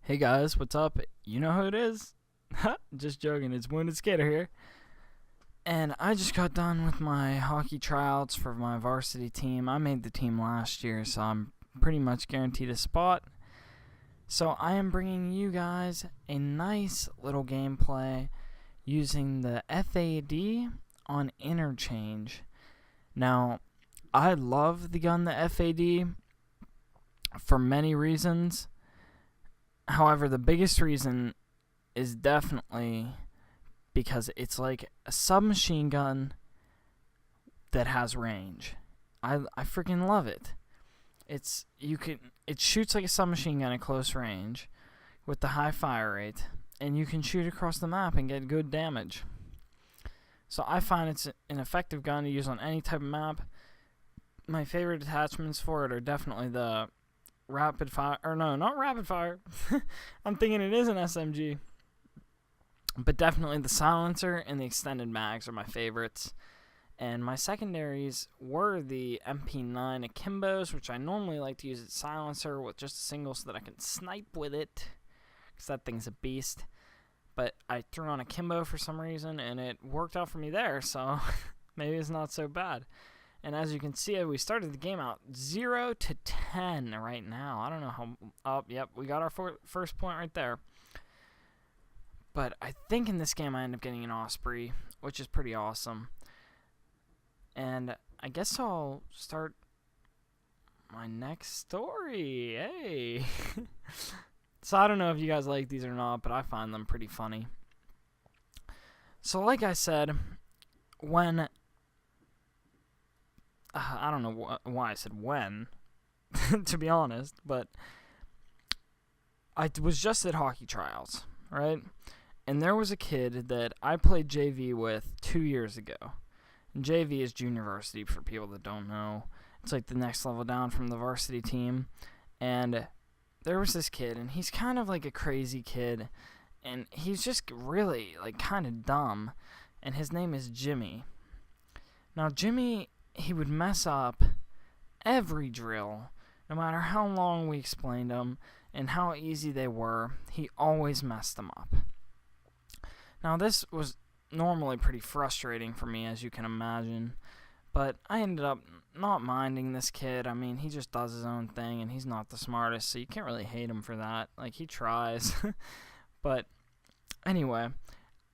Hey guys, what's up? You know who it is? Just joking, it's Wounded Skater here. And I just got done with my hockey tryouts for my varsity team. I made the team last year, so I'm pretty much guaranteed a spot. So I am bringing you guys a nice little gameplay using the FAD on interchange. Now, I love the gun, the FAD, for many reasons. However, the biggest reason is definitely because it's like a submachine gun that has range. I freaking love it. It shoots like a submachine gun at close range with the high fire rate, and you can shoot across the map and get good damage. So I find it's an effective gun to use on any type of map. My favorite attachments for it are definitely the rapid fire, or no, not rapid fire. I'm thinking it is an SMG. But definitely the silencer and the extended mags are my favorites. And my secondaries were the MP9 Akimbos, which I normally like to use its silencer with just a single so that I can snipe with it, because that thing's a beast. But I threw on Akimbo for some reason, and it worked out for me there, so maybe it's not so bad. And as you can see, we started the game out 0 to 10 right now. I don't know how... Oh, yep, we got our first point right there. But I think in this game I end up getting an Osprey, which is pretty awesome. And I guess I'll start my next story. Hey! So I don't know if you guys like these or not, but I find them pretty funny. So like I said, when... I don't know why I said when, to be honest, but I was just at hockey trials, right? And there was a kid that I played JV with 2 years ago. And JV is junior varsity for people that don't know. It's like the next level down from the varsity team. And there was this kid, and he's kind of like a crazy kid. And he's just really like kind of dumb. And his name is Jimmy. Now Jimmy... he would mess up every drill, no matter how long we explained them and how easy they were. He always messed them up. Now, this was normally pretty frustrating for me, as you can imagine, but I ended up not minding this kid. I mean, he just does his own thing, and he's not the smartest, so you can't really hate him for that. Like, he tries. But anyway,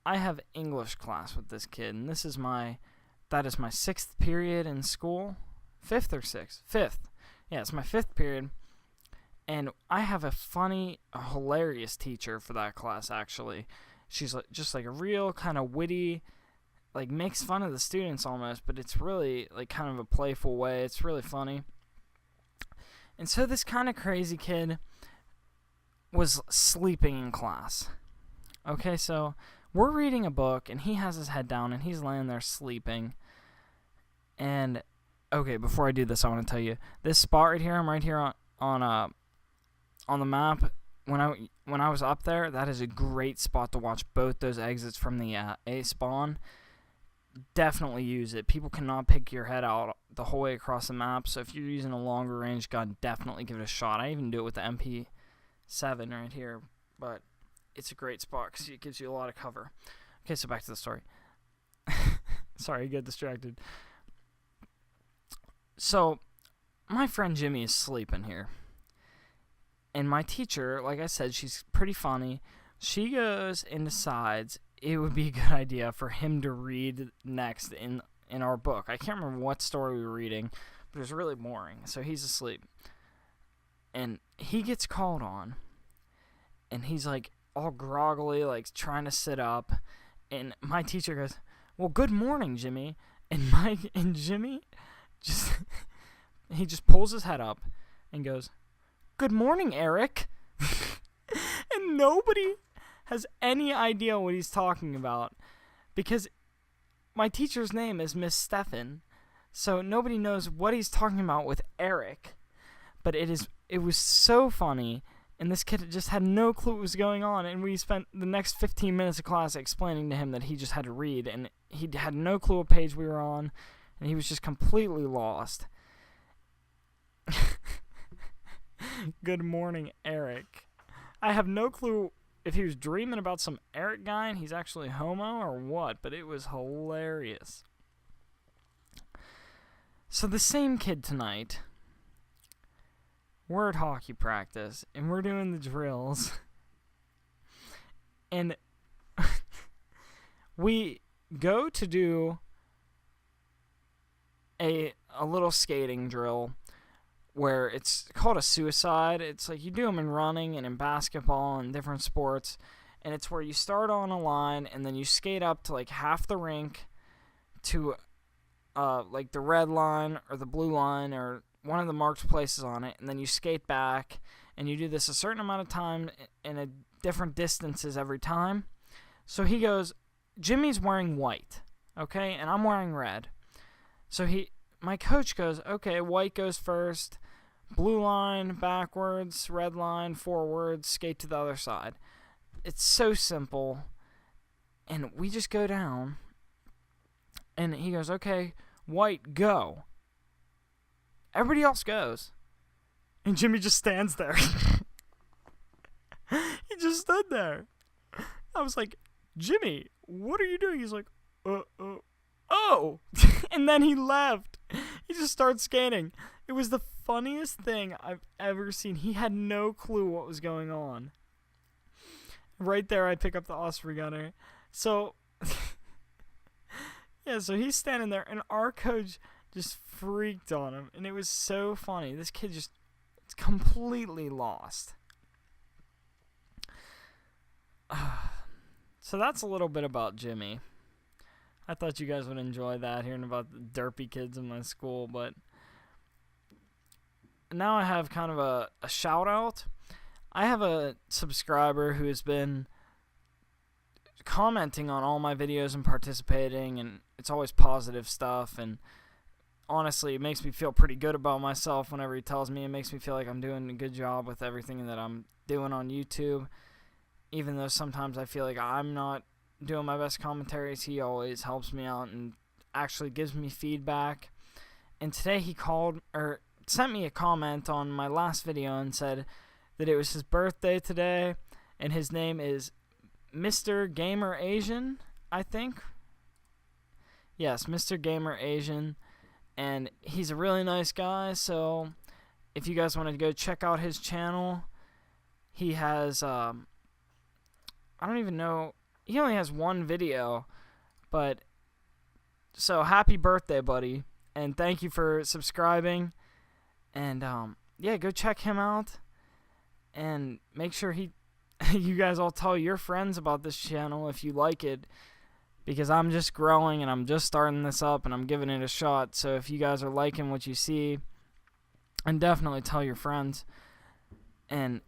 I have English class with this kid, and that is my 6th period in school. 5th or 6th? 5th. Yeah, it's my 5th period. And I have a hilarious teacher for that class, actually. She's just like a real kind of witty, like makes fun of the students almost, but it's really like kind of a playful way. It's really funny. And so this kind of crazy kid was sleeping in class. Okay, so we're reading a book, and he has his head down, and he's laying there sleeping. And, okay, before I do this, I want to tell you, this spot right here, I'm right here on the map. When I was up there, that is a great spot to watch both those exits from the A spawn. Definitely use it. People cannot pick your head out the whole way across the map, so if you're using a longer range gun, definitely give it a shot. I even do it with the MP7 right here, but it's a great spot because it gives you a lot of cover. Okay, so back to the story. Sorry, I get distracted. So, my friend Jimmy is sleeping here. And my teacher, like I said, she's pretty funny. She goes and decides it would be a good idea for him to read next in our book. I can't remember what story we were reading, but it was really boring. So he's asleep. And he gets called on. And he's like all groggily, like trying to sit up. And my teacher goes, "Well, good morning, Jimmy." And Jimmy he just pulls his head up and goes, "Good morning, Eric." And nobody has any idea what he's talking about because my teacher's name is Miss Stefan, so nobody knows what he's talking about with Eric. But it was so funny, and this kid just had no clue what was going on, and we spent the next 15 minutes of class explaining to him that he just had to read, and he had no clue what page we were on, and he was just completely lost. Good morning, Eric. I have no clue if he was dreaming about some Eric guy and he's actually homo or what, but it was hilarious. So the same kid tonight, we're at hockey practice, and we're doing the drills, and we go to do a little skating drill where it's called a suicide. It's like you do them in running and in basketball and different sports, and it's where you start on a line and then you skate up to like half the rink to like the red line or the blue line or one of the marked places on it, and then you skate back, and you do this a certain amount of time in a different distances every time. So he goes, Jimmy's wearing white, okay, and I'm wearing red. So my coach goes, okay, white goes first, blue line backwards, red line forwards, skate to the other side. It's so simple, and we just go down, and he goes, okay, white, go. Everybody else goes, and Jimmy just stands there. He just stood there. I was like, Jimmy, what are you doing? He's like, oh. And then he left. He just started skating. It was the funniest thing I've ever seen. He had no clue what was going on. Right there, I pick up the Osprey Gunner. So, yeah, so he's standing there, and our coach just freaked on him, and it was so funny. This kid just completely lost. So that's a little bit about Jimmy. I thought you guys would enjoy that, hearing about the derpy kids in my school, but now I have kind of a shout out. I have a subscriber who has been commenting on all my videos and participating, and it's always positive stuff, and honestly, it makes me feel pretty good about myself whenever he tells me. It makes me feel like I'm doing a good job with everything that I'm doing on YouTube. Even though sometimes I feel like I'm not doing my best commentaries, he always helps me out and actually gives me feedback. And today he sent me a comment on my last video and said that it was his birthday today, and his name is Mr.GamerAsian, I think. Yes, Mr.GamerAsian. And he's a really nice guy, so if you guys want to go check out his channel, he has, I don't even know, he only has one video, but, so happy birthday, buddy, and thank you for subscribing, and, yeah, go check him out, and make sure you guys all tell your friends about this channel if you like it, because I'm just growing and I'm just starting this up and I'm giving it a shot. So if you guys are liking what you see, and definitely tell your friends. And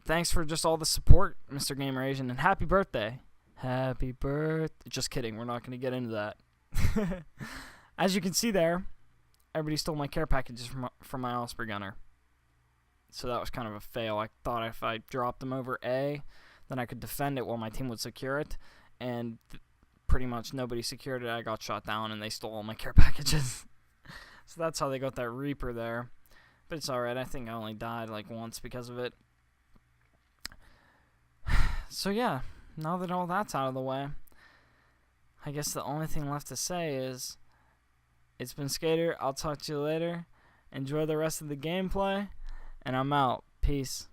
thanks for just all the support, Mr. GamerAsian, and happy birthday. Happy birthday. Just kidding, we're not going to get into that. As you can see there, everybody stole my care packages from my Osprey Gunner. So that was kind of a fail. I thought if I dropped them over A, then I could defend it while my team would secure it. And pretty much nobody secured it. I got shot down, and they stole all my care packages. So that's how they got that Reaper there. But it's alright. I think I only died like once because of it. So yeah, now that all that's out of the way, I guess the only thing left to say is, it's been Skater. I'll talk to you later. Enjoy the rest of the gameplay, and I'm out. Peace.